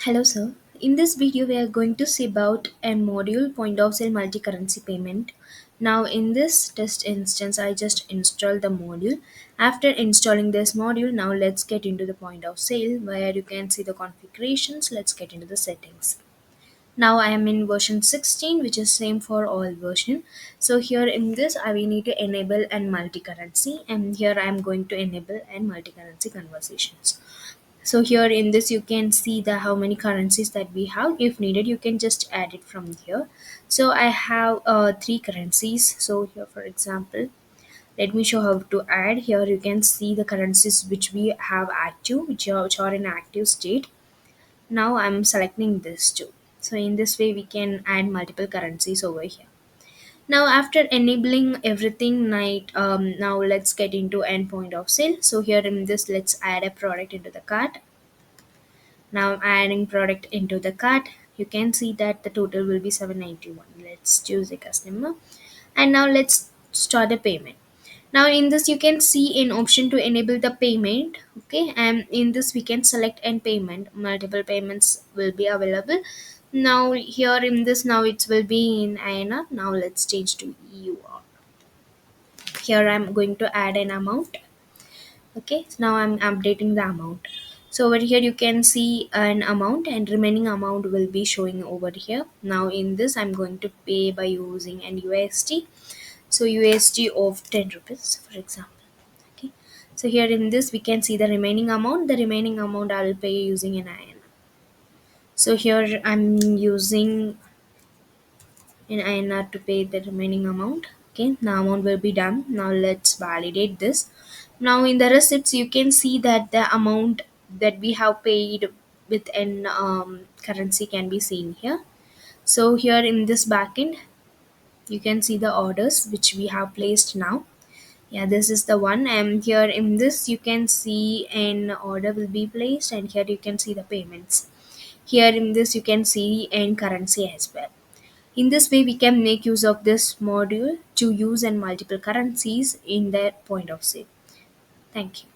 Hello sir. In this video we are going to see about a module point of sale multi-currency payment. Now in this test instance I just installed the module. After installing this module, now let's get into the point of sale where you can see the configurations. Let's get into the settings. Now I am in version 16, which is same for all version. So here in this I will need to enable and multi-currency, and here I am going to enable and multi-currency conversations. So here in this you can see the how many currencies that we have. If needed you can just add it from here. So I have three currencies. So here for example, let me show how to add. Here you can see the currencies which we have active, which are in active state. Now I'm selecting this too. So in this way we can add multiple currencies over here. Now after enabling everything night, now let's get into endpoint of sale. So here in this, let's add a product into the cart. Now I'm adding product into the cart. You can see that the total will be 791. Let's choose a customer. And now let's start the payment. Now in this you can see an option to enable the payment. Okay, and in this we can select end payment. Multiple payments will be available. Now here in this, now it will be in INR. Now let's change to EUR. Here I'm going to add an amount. Okay, so now I'm updating the amount. So over here you can see an amount, and remaining amount will be showing over here. Now in this I'm going to pay by using an USD. So USD of 10 rupees for example. Okay, so here in this we can see the remaining amount. The remaining amount I will pay using an INR. So here I'm using in INR to pay the remaining amount. Okay, now amount will be done. Now let's validate this. Now in the receipts you can see that the amount that we have paid with an currency can be seen here. So here in this backend you can see the orders which we have placed now. Yeah, this is the one, and here in this you can see an order will be placed, and here you can see the payments. Here in this you can see an currency as well. In this way, we can make use of this module to use in multiple currencies in their point of sale. Thank you.